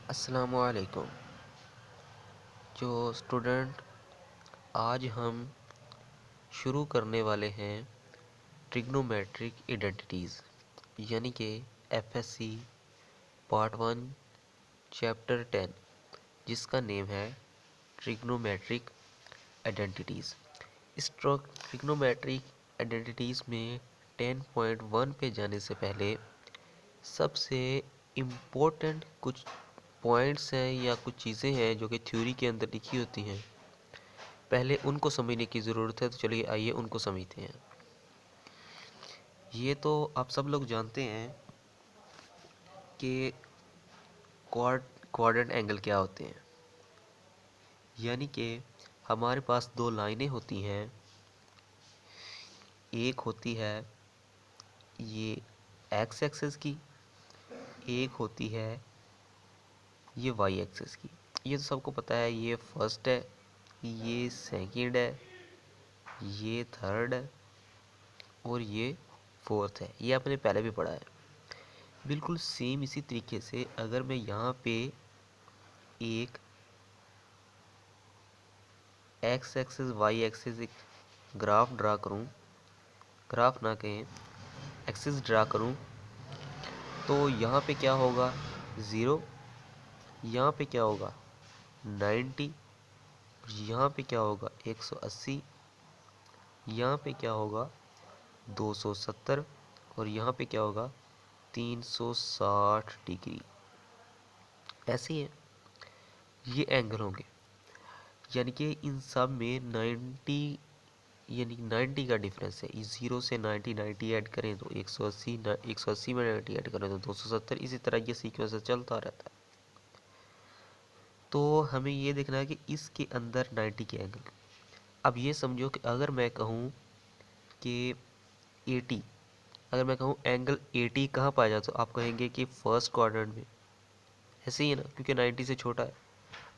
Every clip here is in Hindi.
अस्सलामुअलैकुम। जो स्टूडेंट, आज हम शुरू करने वाले हैं ट्रिग्नोमेट्रिक आइडेंटिटीज़ यानी कि एफएससी पार्ट 1 चैप्टर 10, जिसका नेम है ट्रिग्नोमेट्रिक आइडेंटिटीज़। इस ट्रिग्नोमेट्रिक आइडेंटिटीज़ में 10.1 पे जाने से पहले सबसे इम्पोर्टेंट कुछ पॉइंट्स हैं या कुछ चीज़ें हैं जो कि थ्योरी के अंदर लिखी होती हैं, पहले उनको समझने की ज़रूरत है। तो चलिए आइए उनको समझते हैं। ये तो आप सब लोग जानते हैं कि क्वाड्रेंट एंगल क्या होते हैं। यानी कि हमारे पास दो लाइनें होती हैं, एक होती है ये एक्स एक्सिस की, एक होती है ये वाई एक्सिस की। ये तो सबको पता है, ये फर्स्ट है, ये सेकंड है, ये थर्ड है और ये फोर्थ है। ये आपने पहले भी पढ़ा है। बिल्कुल सेम इसी तरीके से अगर मैं यहाँ पे एक एक्स एक्सिस वाई एक्सिस एक ग्राफ ड्रा करूँ, ग्राफ ना कहें, एक्सिस ड्रा करूँ, तो यहाँ पे क्या होगा 0, यहाँ पे क्या होगा 90, यहाँ पे क्या होगा 180, यहाँ पे क्या होगा 270 और यहाँ पे क्या होगा 360 डिग्री। ऐसे ही है ये एंगल होंगे। यानी कि इन सब में 90 यानी 90 का डिफरेंस है। इस 0 से 90 ऐड करें तो 180, 180 में 90 ऐड करें तो 270। इसी तरह ये सीक्वेंस चलता रहता है। तो हमें ये देखना है कि इसके अंदर 90 के एंगल। अब ये समझो कि अगर मैं कहूँ कि 80, अगर मैं कहूँ एंगल 80 कहाँ पाया जाता, तो आप कहेंगे कि फर्स्ट क्वाड्रेंट में। ऐसे ही है ना, क्योंकि 90 से छोटा है।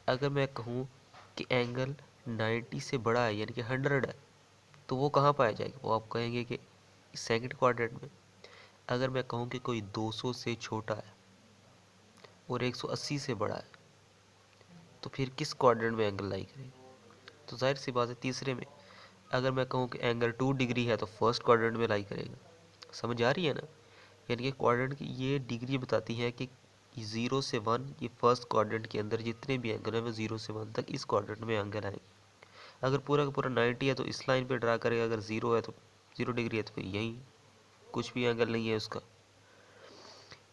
अगर मैं कहूँ कि एंगल 90 से बड़ा है यानी कि 100 है, तो वो कहाँ पाया जाएगा, वो आप कहेंगे कि सेकंड क्वाड्रेंट में। अगर मैं कहूँ कि कोई 200 से छोटा है और 180 से बड़ा है, तो फिर किस क्वाड्रेंट में एंगल लाई करेगा, तो जाहिर सी बात है तीसरे में। अगर मैं कहूँ कि एंगल 2 डिग्री है तो फर्स्ट क्वाड्रेंट में लाई करेगा। समझ आ रही है ना। यानी कि क्वाड्रेंट की ये डिग्री बताती है कि 0 से 1 ये फर्स्ट क्वाड्रेंट के अंदर जितने भी एंगल है वो 0 से 1 तक इस क्वाड्रेंट में एंगल आएंगे। अगर पूरा का पूरा 90 है तो इस लाइन पे ड्रा करेगा, अगर 0 है तो 0 डिग्री है तो फिर यहीं कुछ भी एंगल नहीं है उसका।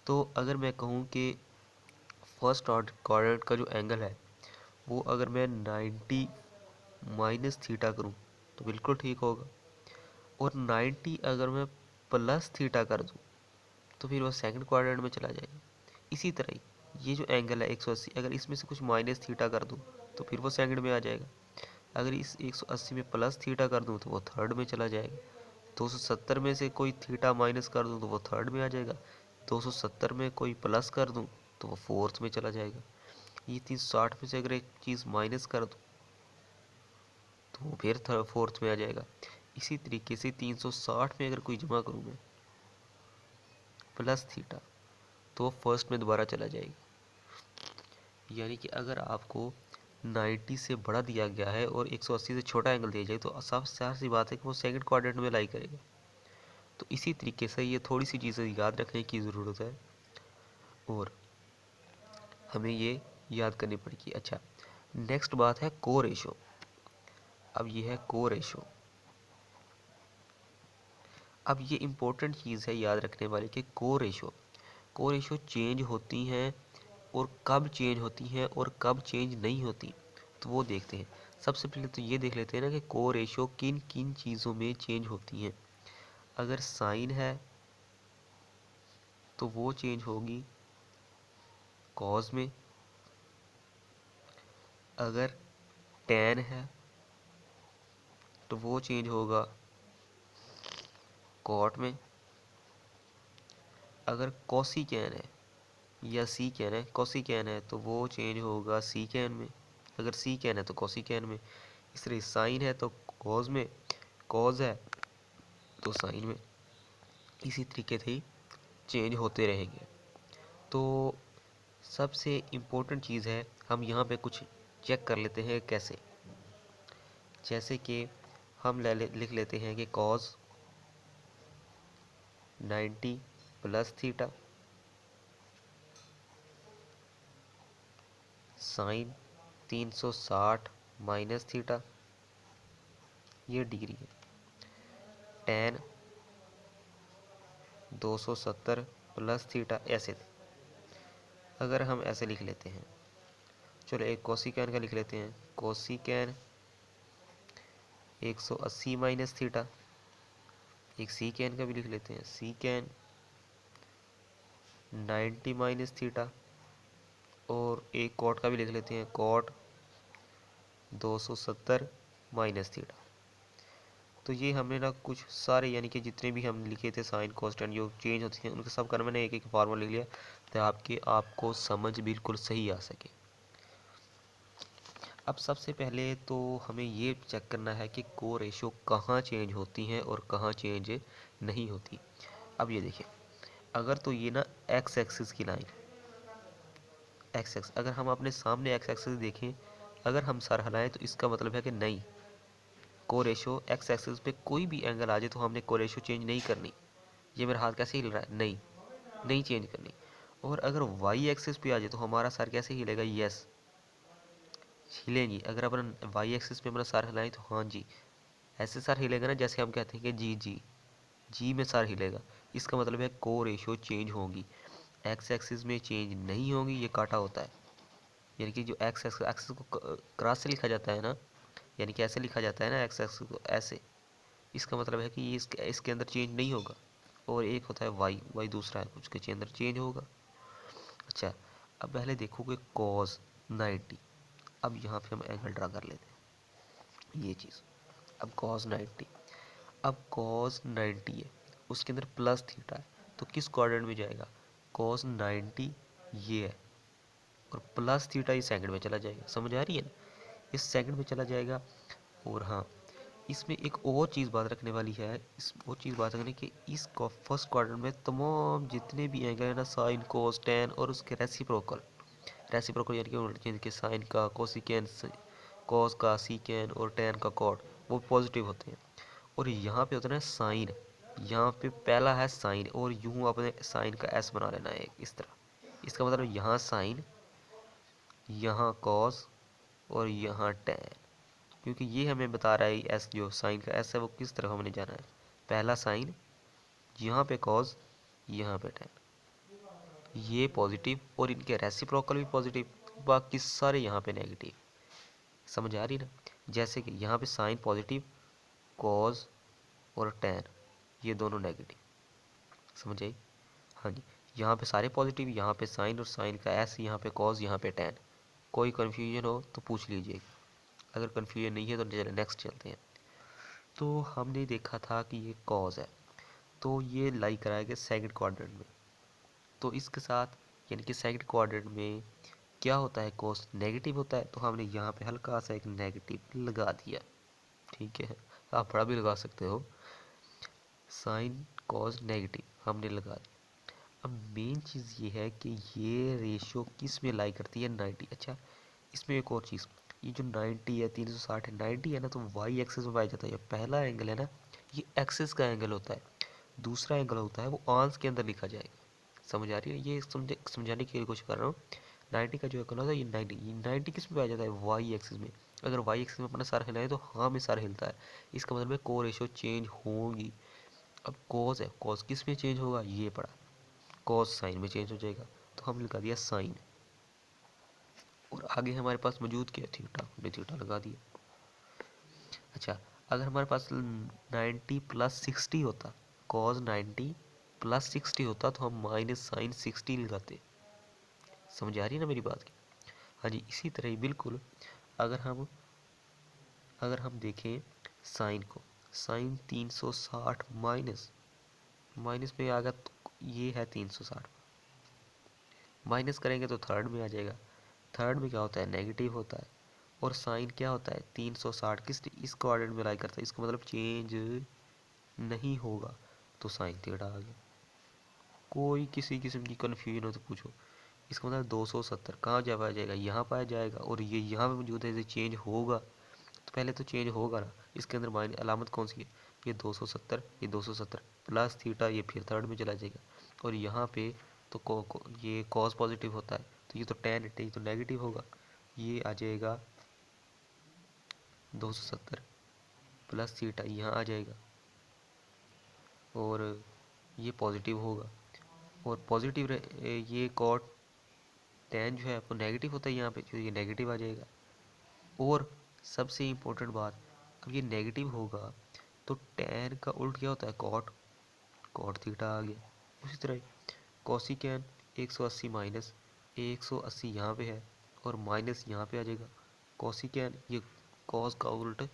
तो अगर मैं कहूँ कि फर्स्ट क्वाड्रेंट का जो एंगल है वो अगर मैं 90 माइनस थीटा करूँ तो बिल्कुल ठीक होगा, और 90 अगर मैं प्लस थीटा कर दूँ तो फिर वो सेकंड क्वाड्रेंट में चला जाएगा। इसी तरह ही ये जो एंगल है 180, अगर इसमें से कुछ माइनस थीटा कर दूँ तो फिर वो सेकंड में आ जाएगा। अगर इस 180 में प्लस थीटा कर दूँ तो वो थर्ड में चला जाएगा। 270 में से कोई थीटा माइनस कर दूँ तो वो थर्ड में आ जाएगा। 270 में कोई प्लस कर दूँ तो वो फोर्थ में चला जाएगा। ये 360 में से अगर एक चीज़ माइनस कर दूँ तो वो फिर फोर्थ में आ जाएगा। इसी तरीके से 360 में अगर कोई जमा करूँ मैं प्लस थीटा, तो फर्स्ट में दोबारा चला जाएगा। यानी कि अगर आपको 90 से बड़ा दिया गया है और 180 से छोटा एंगल दिया जाए तो साफ सी बात है कि वो सेकंड क्वाड्रेंट में लाई करेगा। तो इसी तरीके से ये थोड़ी सी चीज़ें याद रखने की ज़रूरत है और हमें ये याद करनी पड़ेगी। अच्छा, नेक्स्ट बात है को रेशो। अब ये है को रेशो। अब ये इम्पोर्टेंट चीज़ है याद रखने वाली कि को रेशो चेंज होती हैं और कब चेंज होती हैं और कब चेंज नहीं होती, तो वो देखते हैं। सबसे पहले तो ये देख लेते हैं ना कि को रेशो किन किन चीज़ों में चेंज होती हैं। अगर साइन है तो वो चेंज होगी कॉज में। अगर टैन है तो वो चेंज होगा कॉट में। अगर कोसिकैन है या सी कैन है, कोसिकैन है तो वो चेंज होगा सी कैन में। अगर सी कैन है तो कोसिकैन में। इस तरह साइन है तो कॉज में, कॉज है तो साइन में। इसी तरीके से ही चेंज होते रहेंगे। तो सबसे इम्पोर्टेंट चीज़ है, हम यहाँ पे कुछ चेक कर लेते हैं कैसे। जैसे कि हम लिख लेते हैं कि cos 90 plus theta sine 360 minus theta, ये डिग्री है। टेन 270 प्लस थीटा, ऐसे। अगर हम ऐसे लिख लेते हैं, चलो एक कोसिकैन का लिख लेते हैं। कोसिकैन 180 माइनस थीटा। एक सीकैन का भी लिख लेते हैं, सीकैन 90 माइनस थीटा। और एक कॉट का भी लिख लेते हैं, कॉट 270 माइनस थीटा। तो ये हमने ना कुछ सारे यानी कि जितने भी हम लिखे थे साइन कॉन्स्टेंट जो चेंज होती हैं उनके सब का मैंने एक एक फार्मूला लिख लिया, तो आपको समझ बिल्कुल सही आ सके। अब सबसे पहले तो हमें ये चेक करना है कि को रेशो कहाँ चेंज होती हैं और कहाँ चेंज नहीं होती। अब ये देखिए, अगर तो ये ना एक्स एक्सिस की लाइन, एक्स एक्स अगर हम अपने सामने एक्स एक्सिस देखें, अगर हम सर हिलाएं तो इसका मतलब है कि नहीं, को रेशो एक्स एक्सिस पे कोई भी एंगल आ जाए तो हमने को रेशो चेंज नहीं करनी। ये मेरा हाथ कैसे हिल रहा है, नहीं नहीं चेंज करनी। और अगर वाई एक्सिस पे आ जाए तो हमारा सर कैसे हिलेगा, यस हिलेंगी। अगर अपन वाई एक्सिस पे अपना सर हिलाएं तो हाँ जी, ऐसे सर हिलेगा ना जैसे हम कहते हैं कि जी जी जी में सर हिलेगा। इसका मतलब है को रेशो चेंज होगी, एक्स एक्सिस में चेंज नहीं होगी। ये काटा होता है, यानी कि जो एक्स एक्सिस को क्रॉस से लिखा जाता है ना, यानी कि ऐसे लिखा जाता है ना एक्स एक्सिस को ऐसे, इसका मतलब है कि ये इसके अंदर चेंज नहीं होगा। और एक होता है वाई, वाई दूसरा है उसके अंदर चेंज होगा। अच्छा, अब पहले देखोगे कॉस 90। अब यहाँ पे हम एंगल ड्रा कर लेते हैं, ये चीज़। अब कॉस 90, अब कॉस 90 है, उसके अंदर प्लस थीटा है, तो किस क्वाड्रेंट में जाएगा, कॉस 90 ये है और प्लस थीटा इस सेकंड में चला जाएगा। समझ आ रही है ना, इस सेकंड में चला जाएगा। और हाँ, इसमें एक और चीज़ बात रखने वाली है, इस वो चीज़ बात रखने कि इस फर्स्ट क्वाड्रेंट में तमाम जितने भी एंगल है ना, साइन कोस टेन और उसके रेसिप्रोकल, रेसिप्रोकल यानी कि उल्टे, जिनके साइन का कोसिकेन, कॉस का सीकेन और टेन का कॉट, वो पॉजिटिव होते हैं। और यहाँ पे होता है साइन, यहाँ पे पहला है साइन और यूं अपने साइन का एस बना लेना है इस तरह। इसका मतलब यहाँ साइन, यहाँ कॉस और यहाँ टेन, क्योंकि ये हमें बता रहा है एस, जो साइन का एस है वो किस तरफ हमने जाना है। पहला साइन, यहाँ पे कॉस, यहाँ पे टेन, ये पॉजिटिव और इनके रेसिप्रोकल भी पॉजिटिव, बाकी सारे यहाँ पे नेगेटिव। समझ आ रही ना, जैसे कि यहाँ पे साइन पॉजिटिव, कॉस और टेन ये दोनों नेगेटिव। समझ आई, हाँ जी। यहाँ पे सारे पॉजिटिव, यहाँ पे साइन और साइन का एस, यहाँ पे कॉस, यहाँ पे टेन। कोई कन्फ्यूजन हो तो पूछ लीजिएगा, अगर कन्फ्यूजन नहीं है तो चलिए नेक्स्ट चलते हैं। तो हमने देखा था कि ये कॉज है, तो ये लाई कराएगा सेकंड क्वाड्रेंट में। तो इसके साथ यानी कि सेकंड क्वाड्रेंट में क्या होता है, कॉस नेगेटिव होता है, तो हमने यहाँ पे हल्का सा एक नेगेटिव लगा दिया। ठीक है, आप बड़ा भी लगा सकते हो, साइन कॉस नेगेटिव हमने लगा दिया। अब मेन चीज़ ये है कि ये रेशियो किस में लाई करती है, 90। अच्छा, इसमें एक और चीज़, ये जो 90 है 360 है, 90 है ना, तो वाई एक्सिस में पाया जाता है। पहला एंगल है ना, ये एक्सिस का एंगल होता है, दूसरा एंगल होता है वो आंस के अंदर लिखा जाएगा। समझ आ रही है, ये समझाने की कोशिश कर रहा हूँ। 90 का जो एंगल होता है ये 90 किस में पाया जाता है, वाई एक्सिस में। अगर वाई एक्सिस में अपना सर हिलाए तो हाँ में सर हिलता है, इसका मतलब है को रेशो चेंज होगी। अब कॉस है, कॉस किस में चेंज होगा, ये पड़ा, कॉस साइन में चेंज हो जाएगा, तो हमने लगा दिया साइन। और आगे हमारे पास मौजूद क्या, थीटा, हमने थीटा लगा दिया। अच्छा, अगर हमारे पास 90 प्लस 60 होता, कॉस 90 प्लस 60 होता, तो हम माइनस साइन 60 लगाते। समझ आ रही है ना मेरी बात की, हाँ जी। इसी तरह ही बिल्कुल, अगर हम देखें साइन को, साइन 360 माइनस, माइनस में आ गया तो ये है 360, माइनस करेंगे तो थर्ड में आ जाएगा। थर्ड में क्या होता है, नेगेटिव होता है। और साइन क्या होता है, 360 किस इस कोऑर्डिनेट में लाई करता है, इसका मतलब चेंज नहीं होगा, तो साइन थीटा आ गया। कोई किसी किस्म की कन्फ्यूजन हो तो पूछो, इसका मतलब 270 कहाँ जा पाया जाएगा, यहाँ पाया जाएगा, और ये यहाँ पे मौजूद है, चेंज होगा तो पहले तो चेंज होगा ना। इसके अंदर माइनस अलामत कौन सी है, ये 270, ये 270 प्लस थीटा, ये फिर थर्ड में चला जाएगा, और यहाँ पे तो ये कॉस पॉजिटिव होता है, तो ये तो टेन है, ये तो नेगेटिव होगा, ये आ जाएगा 270 प्लस थीटा यहाँ आ जाएगा, और ये पॉजिटिव होगा, और पॉजिटिव ये कॉट टेन जो है वो नेगेटिव होता है यहाँ पे, जो ये नेगेटिव आ जाएगा। और सबसे इम्पोर्टेंट बात, अब ये नेगेटिव होगा तो टेन का उल्ट क्या होता है, कॉट, कॉट थीटा आ गया। उसी तरह कोसिकैन 180 माइनस 180 यहाँ पे है, और माइनस यहाँ पे आ जाएगा कोसिकैन, ये कॉस का उल्ट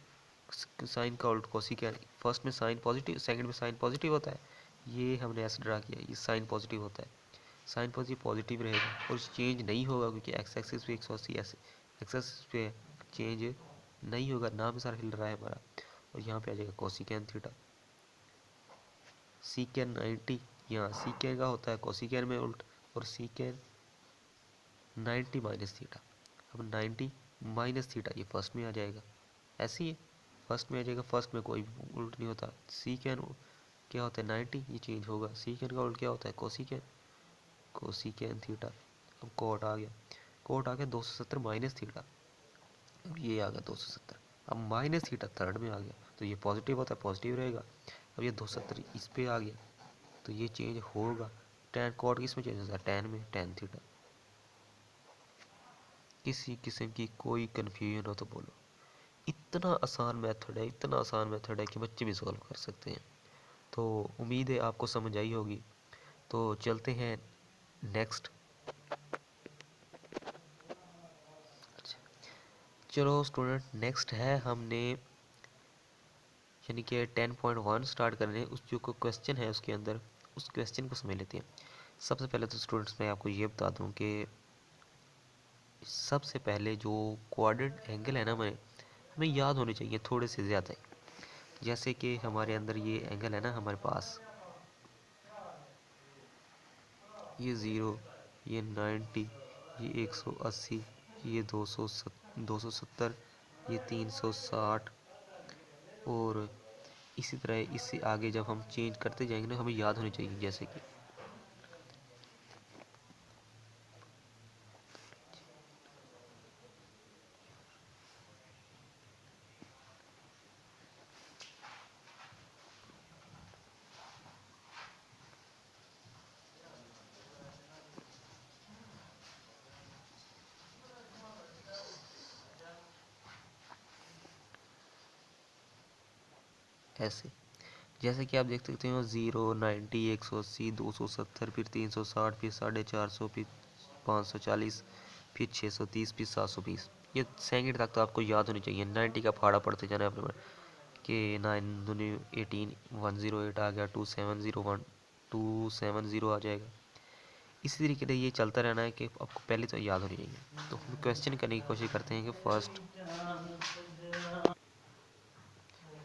साइन का उल्ट कोसिकैन। फर्स्ट में साइन पॉजिटिव, सेकंड में साइन पॉजिटिव होता है, ये हमने ऐसे ड्रा किया, ये साइन पॉजिटिव होता है, साइन पॉजिटिव पॉजिटिव रहेगा, और चेंज नहीं होगा क्योंकि एक्स एक्सिस पे 180 ऐसे एक्स एक्सिस पे चेंज नहीं होगा, नाम सारा हिल रहा है हमारा, और यहाँ पे आ जाएगा कोसिकैन थीटा। सीकैन 90, यहाँ सीकैन का होता है कोसिकैन में उल्ट, और सीकैन 90 माइनस थीटा। अब 90 माइनस थीटा ये फर्स्ट में आ जाएगा, ऐसे ही फर्स्ट में आ जाएगा, फर्स्ट में कोई उल्ट नहीं होता। सीकैन क्या होता है 90, ये चेंज होगा, सीकैन का उल्ट क्या होता है कोसिकैन, कोसिकैन थीटा। अब कोट आ गया, कोट आ गया 270 माइनस थीटा, अब ये आ गया 270, अब माइनस थीटा थर्ड में आ गया, तो ये पॉजिटिव होता है, पॉजिटिव रहेगा। अब ये 270 इस पे आ गया, तो ये चेंज होगा, टेन कोट किस में चेंज होता है, टेन में, टेन थीटा। किसी किस्म की कोई कन्फ्यूजन हो तो बोलो। इतना आसान मेथड है, इतना आसान मेथड है कि बच्चे भी सॉल्व कर सकते हैं। तो उम्मीद है आपको समझ आई होगी। तो चलते हैं नेक्स्ट। चलो स्टूडेंट, नेक्स्ट है हमने यानी कि 10.1 स्टार्ट कर रहे हैं। उस जो क्वेश्चन है उसके अंदर, उस क्वेश्चन को समझ लेते हैं। सबसे पहले तो स्टूडेंट्स मैं आपको ये बता दूं कि सबसे पहले जो क्वाड्रेंट एंगल है ना, हमें याद होने चाहिए थोड़े से ज़्यादा। जैसे कि हमारे अंदर ये एंगल है ना हमारे पास, ये 0, ये 90, ये 180, ये 270, ये 360, और इसी तरह इससे आगे जब हम चेंज करते जाएंगे ना, हमें याद होने चाहिए। जैसे कि ऐसे, जैसे कि आप देख सकते हो 0, 90, 180, 270, फिर 360, फिर 450, फिर 540, फिर 630, फिर 720। ये सेकंड तक तो आपको याद होनी चाहिए। 90 का फाड़ा पढ़ते जाना है अपने कि 9 दूनी 18, 108 आ गया, 2701, 270 आ जाएगा। इसी तरीके से ये चलता रहना है कि आपको पहले तो याद होनी चाहिए। तो हम क्वेश्चन करने की कोशिश करते हैं कि फर्स्ट,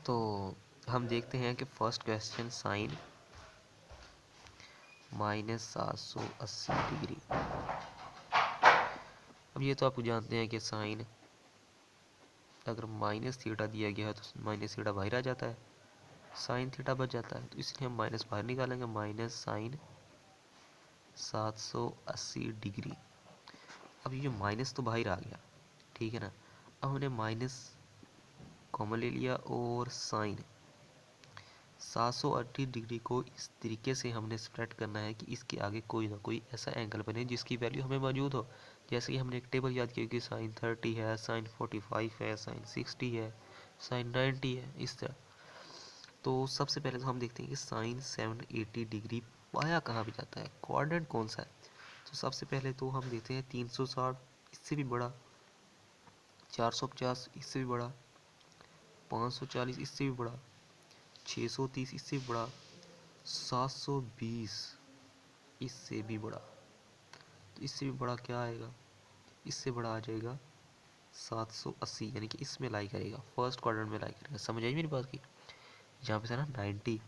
तो हम देखते हैं कि फर्स्ट क्वेश्चन साइन -780 डिग्री। अब ये तो आप जानते हैं कि साइन अगर माइनस थीटा दिया गया है तो माइनस थीटा बाहर आ जाता है, साइन थीटा बच जाता है, तो इसलिए हम माइनस बाहर निकालेंगे, माइनस साइन 780 डिग्री। अब ये माइनस तो बाहर आ गया, ठीक है ना। अब हमने माइनस कॉमन ले लिया, और साइन 780 डिग्री को इस तरीके से हमने स्प्रेड करना है कि इसके आगे कोई ना कोई ऐसा एंगल बने जिसकी वैल्यू हमें मौजूद हो। जैसे कि हमने एक टेबल याद किया कि साइन 30 है, साइन 45 है, साइन 60 है, साइन 90 है, इस तरह। तो सबसे पहले तो हम देखते हैं कि साइन 780 डिग्री पाया कहाँ पे जाता है, क्वाड्रेंट कौन सा है। तो सबसे पहले तो हम देखते हैं 360, इससे भी बड़ा, 450 इससे भी बड़ा, 540 इससे भी बड़ा, 630 इससे भी बड़ा, 720 इससे भी बड़ा। तो इससे भी बड़ा क्या आएगा, इससे बड़ा आ जाएगा 780, यानी कि इसमें लाई करेगा, फर्स्ट क्वाड्रेंट में लाई करेगा। समझ आई मेरी बात की। यहाँ पे था ना 90,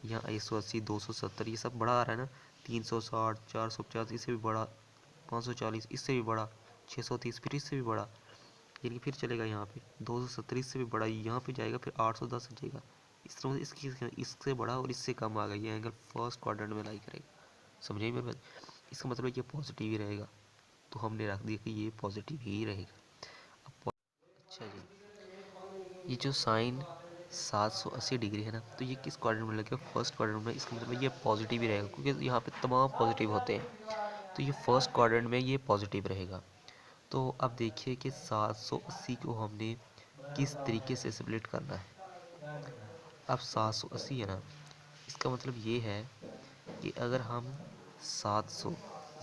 यहाँ 180, 270, ये सब बड़ा आ रहा है ना, 360, 450 इससे भी बड़ा, 540 इससे भी बड़ा, 630 फिर इससे भी बड़ा, यानी फिर चलेगा यहाँ पे 270 इससे भी बड़ा, यहाँ पे जाएगा, फिर 810 जाएगा। इस तरह से इसकी इससे बड़ा और इससे कम आ गया, ये एंगल फर्स्ट क्वाड्रेंट में लाई करेगा। समझिए मेरे बात, इसका मतलब ये पॉजिटिव ही रहेगा, तो हमने रख दिया कि ये पॉजिटिव ही रहेगा। अब अच्छा जी, ये जो साइन 780 डिग्री है ना, तो ये किस क्वाड्रेंट में लगेगा? फर्स्ट क्वाड्रेंट में। इसका मतलब ये पॉजिटिव ही रहेगा, क्योंकि यहाँ पे तमाम पॉजिटिव होते हैं, तो ये फर्स्ट क्वाड्रेंट में ये पॉजिटिव रहेगा। तो अब देखिए कि 780 को हमने किस तरीके से स्प्लिट करना है। अब 780 है ना, इसका मतलब ये है कि अगर हम 700,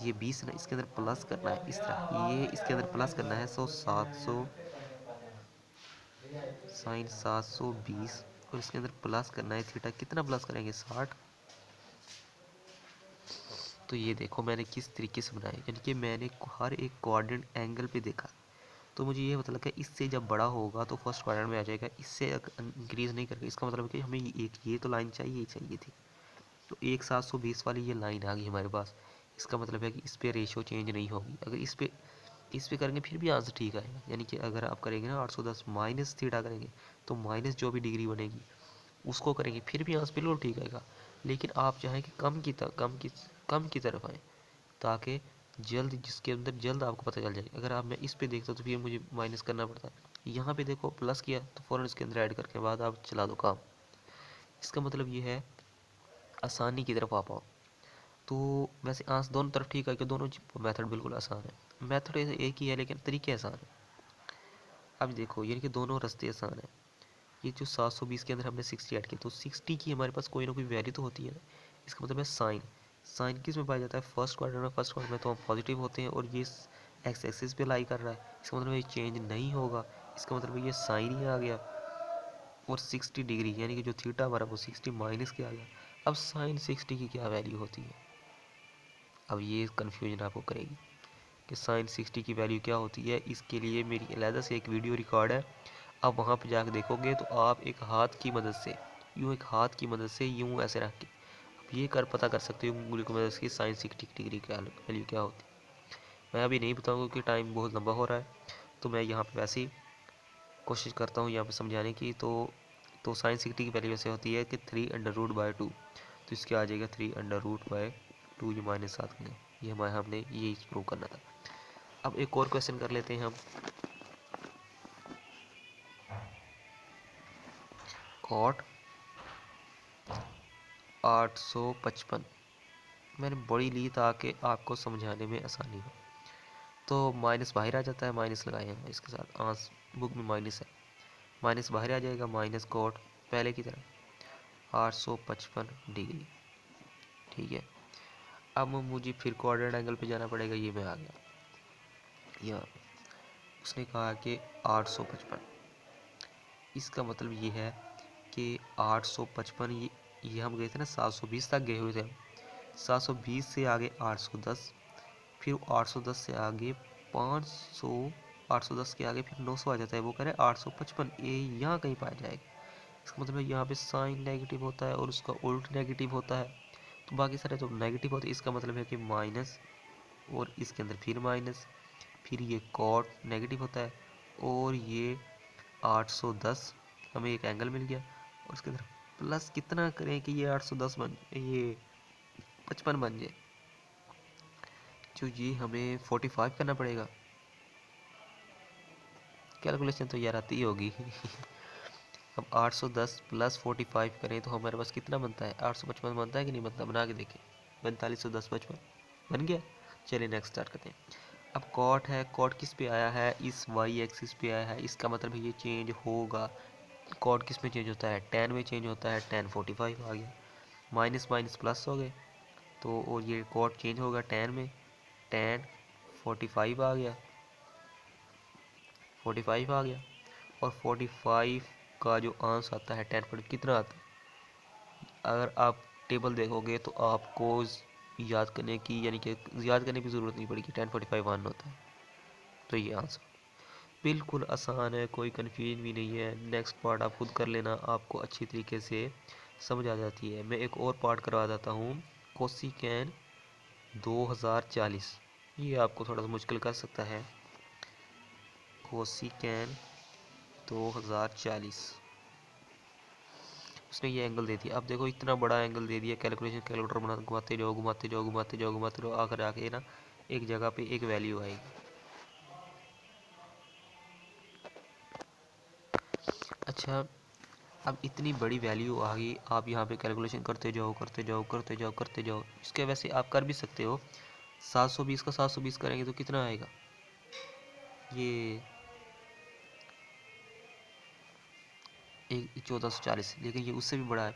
ये 20 ना, इसके अंदर प्लस करना है, इस तरह ये इसके अंदर प्लस करना है, सो 700 साइन 720 और इसके अंदर प्लस करना है थीटा, कितना प्लस करेंगे? 60। तो ये देखो मैंने किस तरीके से बनाया, यानी कि मैंने हर एक कोऑर्डिनेट एंगल पे देखा, तो मुझे ये पता लगा इससे जब बड़ा होगा तो फर्स्ट क्वाड्रेंट में आ जाएगा, इससे इंक्रीज नहीं करेगा। इसका मतलब है कि हमें एक ये तो लाइन चाहिए थी, तो एक 720 वाली ये लाइन आ गई हमारे पास। इसका मतलब है कि इस पे रेशियो चेंज नहीं होगी। अगर इस पे करेंगे फिर भी आंसर ठीक आएगा, यानी कि अगर आप करेंगे ना 810 माइनस थीटा करेंगे, तो माइनस जो भी डिग्री बनेगी उसको करेंगे फिर भी आंसर बिल्कुल ठीक आएगा। लेकिन आप चाहें कि कम की तरफ आए, ताकि जल्द जिसके अंदर जल्द आपको पता चल जाए। अगर आप मैं इस पे देखता तो फिर मुझे माइनस करना पड़ता है, यहाँ पे देखो प्लस किया तो फ़ौरन इसके अंदर ऐड करके बाद आप चला दो काम। इसका मतलब ये है आसानी की तरफ आ पाओ। तो वैसे आंसर दोनों तरफ ठीक है कि दोनों मेथड बिल्कुल आसान है, मेथड एक ही है लेकिन तरीके आसान है। अब देखो यानी कि दोनों रास्ते आसान है। ये जो 720 के अंदर हमने 60 ऐड किया, तो 60 की हमारे पास कोई ना कोई वैल्यू तो होती है ना। इसका मतलब है साइन, साइन किस में पाया जाता है? फर्स्ट क्वाड्रेंट में। फर्स्ट क्वाड्रेंट में तो हम पॉजिटिव होते हैं और ये एक्स एक्सिस पे लाई कर रहा है, इसका मतलब ये चेंज नहीं होगा। इसका मतलब ये साइन ही आ गया, और 60 डिग्री यानी कि जो थीटा हमारा वो 60 माइनस के आ गया। अब साइन 60 की क्या वैल्यू होती है? अब ये कन्फ्यूजन आपको करेगी कि साइन 60 की वैल्यू क्या होती है। इसके लिए मेरी अलहदा से एक वीडियो रिकॉर्ड है, आप वहाँ पे जाकर देखोगे तो आप एक हाथ की मदद से एक हाथ की मदद से यूँ ऐसे रख के आप ये पता कर सकते हो उंगली की मदद से साइन 60 डिग्री की वैल्यू क्या होती है। मैं अभी नहीं बताऊँगा क्योंकि टाइम बहुत लंबा हो रहा है, तो मैं यहाँ पे वैसे ही कोशिश करता हूँ यहाँ पे समझाने की। तो साइन 60 की वैल्यू ऐसे होती है कि 3√/2, तो इसके आ जाएगा 3√/2, ये -7 में, ये हमने ये प्रूव करना था। अब एक और क्वेश्चन कर लेते हैं हम। कॉट 855 मैंने बड़ी ली ताकि आपको समझाने में आसानी हो। तो माइनस बाहर आ जाता है, माइनस लगाए हैं इसके साथ, आंस बुक में माइनस है, माइनस बाहर आ जाएगा, माइनस कॉट पहले की तरह 855 डिग्री। ठीक है, अब मुझे फिर कोऑर्डिनेट एंगल पे जाना पड़ेगा, ये मैं आ गया यहाँ। उसने कहा कि 855, इसका मतलब ये है कि 855 ये हम गए थे ना 720 तक गए हुए थे। 720 से आगे 810, फिर 810 से आगे 500, 810 के आगे फिर 900 आ जाता है, वो कह रहे हैं 855 ये यहाँ कहीं पाया जाएगा। इसका मतलब है यहाँ पे साइन नेगेटिव होता है और उसका उल्ट नेगेटिव होता है, तो बाकी सारे तो नेगेटिव होते हैं। इसका मतलब है कि माइनस और इसके अंदर फिर माइनस, फिर ये कॉट नेगेटिव होता है, और ये 810 हमें एक एंगल मिल गया, और उसके अंदर प्लस कितना करें कि ये 810 बन, ये 55 बन जाए, जो ये हमें 45 करना पड़ेगा। कैलकुलेशन तो यार आती ही होगी अब 810 प्लस 45 करें तो हमारे पास कितना बनता है? 855 बनता है कि नहीं बनता? बना के देखें, 4510 55 बन गया। चलिए नेक्स्ट स्टार्ट करते हैं। अब कॉट है, कॉट किस पे आया है? इस वाई एक्सिस पे आया है, इसका मतलब ये चेंज होगा। कॉट किस में चेंज होता है? टेन में चेंज होता है, टेन 45 आ गया, माइनस माइनस प्लस हो गए, तो और ये कॉट चेंज होगा टेन में, टेन 45 आ गया, 45 आ गया, और 45 का जो आंसर आता है 10 पर कितना आता है? अगर आप टेबल देखोगे तो आपको याद करने की यानी कि याद करने की ज़रूरत नहीं पड़ेगी, 1045 वन होता है। तो ये आंसर बिल्कुल आसान है, कोई कन्फ्यूजन भी नहीं है। नेक्स्ट पार्ट आप खुद कर लेना, आपको अच्छी तरीके से समझ आ जाती है। मैं एक और पार्ट करवा देता हूँ, कोसिकेन 2040। ये आपको थोड़ा सा मुश्किल कर सकता है। कोसिकेन 2040, उसने ये एंगल दे दिया। अब देखो इतना बड़ा एंगल दे दिया, कैलकुलेशन कैलकुलेटर बना घुमाते जाओ घुमाते जाओ घुमाते जाओ घुमाते जाओ, आकर आके ना एक जगह पे एक वैल्यू आएगी। अच्छा, अब इतनी बड़ी वैल्यू आ गई, आप यहाँ पे कैलकुलेशन करते जाओ करते जाओ करते जाओ करते जाओ। इसके वैसे आप कर भी सकते हो, 720 का 720 करेंगे तो कितना आएगा, ये एक 1440, लेकिन ये उससे भी बड़ा है।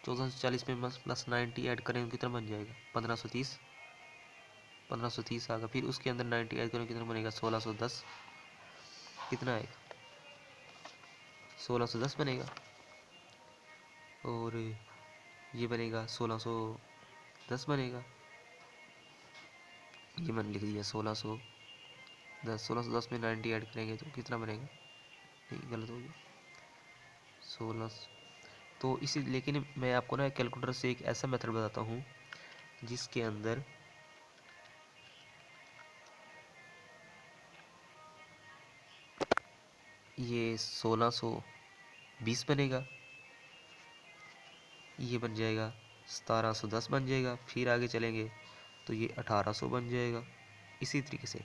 1440 में प्लस 90 ऐड करेंगे कितना बन जाएगा, 1530। 1530 आएगा, फिर उसके अंदर 90 ऐड करेंगे कितना बनेगा, 1610। कितना आएगा, 1610 बनेगा। और ये बनेगा 1610 बनेगा। ये मैंने लिख दिया 1610। 1610 में 90 ऐड करेंगे तो कितना बनेगा, नहीं गलत हो गया, 16। तो इसी, लेकिन मैं आपको ना कैलकुलेटर से एक ऐसा मेथड बताता हूँ जिसके अंदर ये 1620 बनेगा, ये बन जाएगा 1710 बन जाएगा, फिर आगे चलेंगे तो ये 1800 बन जाएगा। इसी तरीके से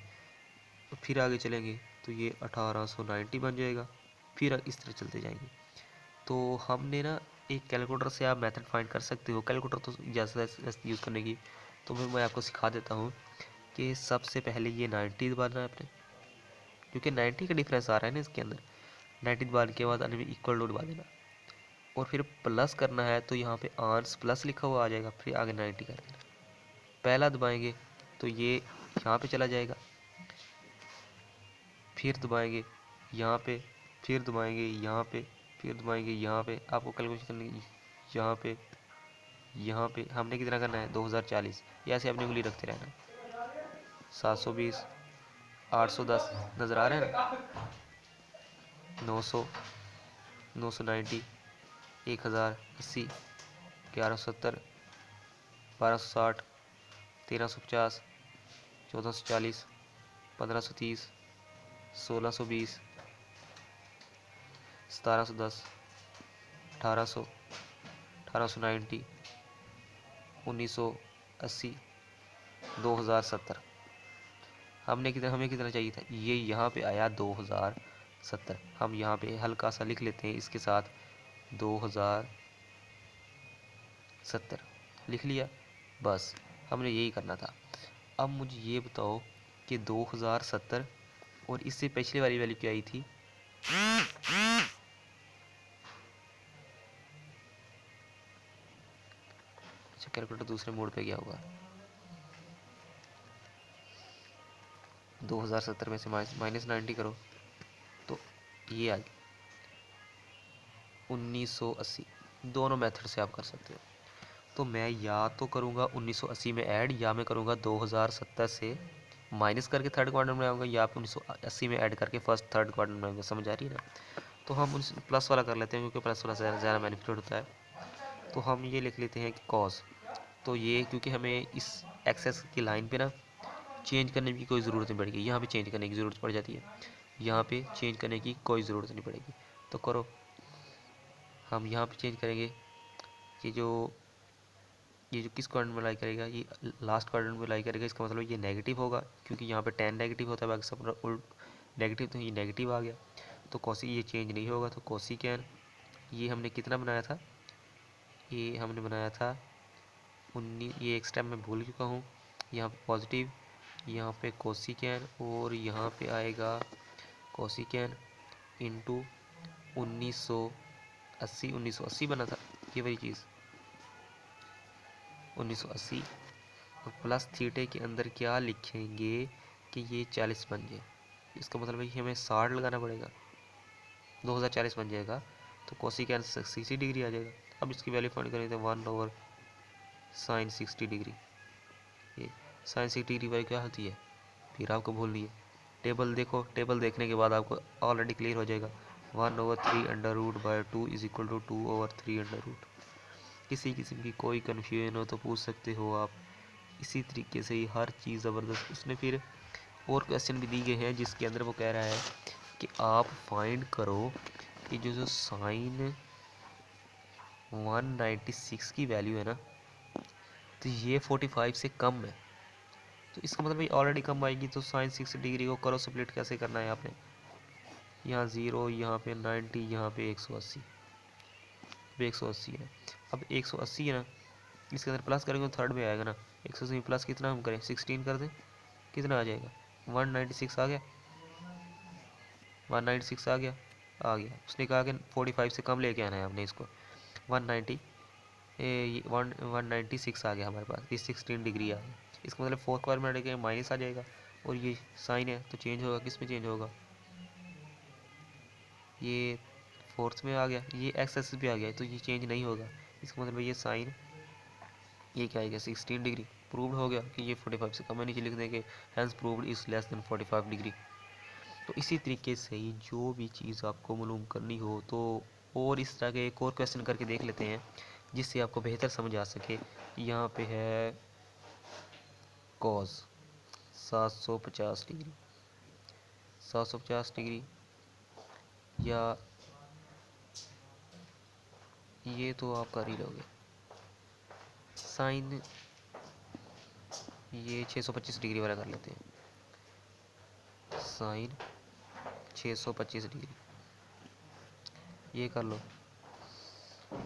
फिर आगे चलेंगे तो ये 1890 बन जाएगा, फिर इस तरह चलते जाएंगे। तो हमने ना एक कैलकुलेटर से आप मेथड फाइंड कर सकते हो। कैलकुलेटर तो ज़्यादा यूज़ करने की, तो मैं आपको सिखा देता हूँ कि सबसे पहले ये 90 दबाना है आपने, क्योंकि 90 का डिफरेंस आ रहा है ना इसके अंदर। 90 दबाने के बाद अन्य इक्वल टू दबा देना, और फिर प्लस करना है तो यहाँ पे आंस प्लस लिखा हुआ आ जाएगा, फिर आगे 90 कर देना। पहला दबाएंगे तो ये यहाँ पे चला जाएगा, फिर दबाएंगे यहाँ पे, फिर दबाएंगे यहाँ पे, फिर दबाएंगे यहाँ पे। आपको कैलकुलेशन करनी है, यहाँ पे हमने कितना करना है, 2040। ये ऐसे अपनी उंगली रखते रहना। 720, 810 नज़र आ रहा है ना, 900, 990, 1080, 1170, 1260, 1350, 1440, 1530, 1620, 1710, 1800, 1890, 1980, 2070। हमें कितना चाहिए था, ये यहाँ पे आया 2070। हम यहाँ पे हल्का सा लिख लेते हैं इसके साथ, 2070 लिख लिया। बस हमने यही करना था। अब मुझे ये बताओ कि 2070 और इससे पिछली वाली वैल्यू क्या आई थी, अच्छा कैलकुलेटर दूसरे मोड पे गया होगा। 2070 में से माइनस 90 करो तो ये आ गया 1980। दोनों मेथड से आप कर सकते हो। तो मैं या तो करूँगा 1980 में ऐड, या मैं करूँगा 2070 से माइनस करके थर्ड क्वाड्रेंट में आऊँगा, या फिर 1980 में ऐड करके फर्स्ट थर्ड क्वाड्रेंट में आऊँगा। समझ आ रही है ना। तो हम उस प्लस वाला कर लेते हैं, क्योंकि प्लस वाला ज़्यादा बेनिफिट होता है। तो हम ये लिख लेते हैं कि कॉस। तो ये क्योंकि हमें इस एक्सेस की लाइन पे ना चेंज करने की कोई ज़रूरत नहीं पड़ेगी, यहाँ पे चेंज करने की ज़रूरत पड़ जाती है, यहाँ पे चेंज करने की कोई ज़रूरत नहीं पड़ेगी। तो करो, हम यहाँ पे चेंज करेंगे कि ये जो किस क्वाड्रेंट में लाई करेगा, ये लास्ट क्वाड्रेंट में लाई करेगा। इसका मतलब ये नेगेटिव होगा, क्योंकि यहाँ पे 10 नेगेटिव होता है, बाकी सब उल्ट नेगेटिव, तो ये नेगेटिव आ गया। तो कॉसी ये चेंज नहीं होगा, तो कोसिकेन ये हमने कितना बनाया था, ये हमने बनाया था 19। ये एक स्टेप मैं भूल चुका हूँ। यहाँ पे पॉजिटिव, यहाँ पे कोसिकेन, और यहाँ पे आएगा कोसिकेन इंटू 1980। 1980 बना था ये वही चीज़, 1980। और प्लस थीटे के अंदर क्या लिखेंगे कि ये 40 बन जाए। इसका मतलब है कि हमें 60 लगाना पड़ेगा, 2040 बन जाएगा। तो कोसिकेन 60 डिग्री आ जाएगा। अब इसकी वैल्यू फाइंड करें तो 1/sin60 डिग्री। ये साइन 60 डिग्री वैल्यू क्या होती है, फिर आपको भूलनी है। टेबल देखो, टेबल देखने के बाद आपको ऑलरेडी क्लियर हो जाएगा। 1/3 √2 इज इक्वल टू 2/3 √। किसी किस्म की कोई कन्फ्यूजन हो तो पूछ सकते हो आप इसी तरीके से ही हर चीज़ ज़बरदस्त। उसने फिर और क्वेश्चन भी दिए गए हैं जिसके अंदर वो कह रहा है कि आप फाइंड करो कि जो जो साइन 196 की वैल्यू है ना, तो ये 45 से कम है। तो इसका मतलब भाई ऑलरेडी कम आएगी, तो साइन 60 डिग्री को करो स्प्लिट कैसे करना है आपने। यहाँ 0, यहाँ पे 90, यहाँ पे 180, 180 है। अब 180 है ना, इसके अंदर प्लस करेंगे तो थर्ड में आएगा ना। 180 में प्लस कितना हम करें, 16 कर दें, कितना आ जाएगा, 196 आ गया, 196 आ गया, आ गया। उसने कहा कि 45 से कम लेके आना है आपने इसको। 190 196 आ गया हमारे पास, ये 16 डिग्री आ गया। इसका मतलब 4 स्क्वायर में अड़ेगा माइनस आ जाएगा, और ये साइन है तो चेंज होगा, किस में चेंज होगा, ये फोर्थ में आ गया, ये एक्स एक्सिस पे आ गया, तो ये चेंज नहीं होगा। इसका मतलब ये साइन, ये क्या आएगा 16 डिग्री। प्रूव्ड हो गया कि ये 45 से कम है, नीचे लिख देंगे hence proved is less than 45 degree. तो इसी तरीके से ही जो भी चीज़ आपको मालूम करनी हो तो और इस तरह के एक और क्वेश्चन करके देख लेते हैं जिससे आपको बेहतर समझ आ सके। यहाँ पे है कॉस 750 डिग्री, 750 डिग्री, या ये तो आप कर ही लोगे। साइन ये 625 डिग्री वाला कर लेते हैं, साइन 625 डिग्री, ये कर लो।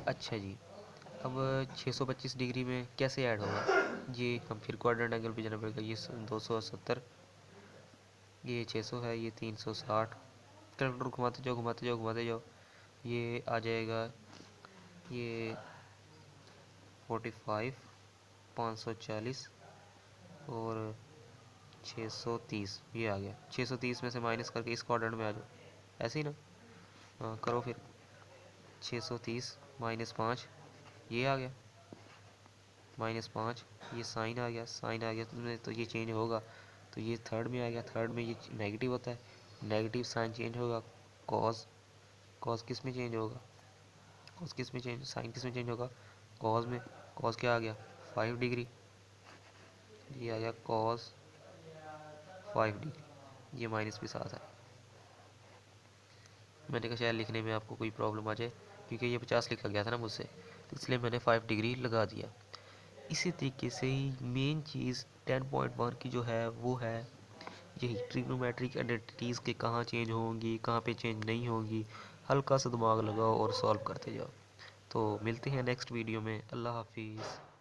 अच्छा जी, अब 625 डिग्री में कैसे ऐड होगा, ये हम फिर क्वाड्रेंट एंगल पे जाना पड़ेगा। ये 270, ये 600 है, ये 360, कैलकुलेटर घुमाते जाओ घुमाते जाओ घुमाते जाओ, ये आ जाएगा, ये 45, 540 और 630, ये आ गया। 630 में से माइनस करके इस क्वाड्रेंट में आ जाओ, ऐसे ही ना। हाँ करो फिर, 630 -5, ये आ गया, -5, ये साइन आ गया, साइन आ गया तो ये चेंज होगा, तो ये थर्ड में आ गया, थर्ड में ये नेगेटिव होता है, नेगेटिव साइन चेंज होगा। कॉस, कॉस किस में चेंज होगा, कॉस किस में चेंज, साइन किस में चेंज होगा, कॉस में। कॉस क्या आ गया 5 डिग्री, ये आ गया कॉस 5 डिग्री, ये माइनस भी साथ है। मैंने कहा शायद लिखने में आपको कोई प्रॉब्लम आ जाए, क्योंकि ये 50 लिखा गया था ना मुझसे, तो इसलिए मैंने 5 डिग्री लगा दिया। इसी तरीके से ही मेन चीज़ 10.1 की जो है वो है यही ट्रिग्नोमेट्रिक आइडेंटिटीज़ के कहाँ चेंज होंगी, कहाँ पे चेंज नहीं होंगी। हल्का सा दिमाग लगाओ और सॉल्व करते जाओ। तो मिलते हैं नेक्स्ट वीडियो में। अल्लाह हाफिज़।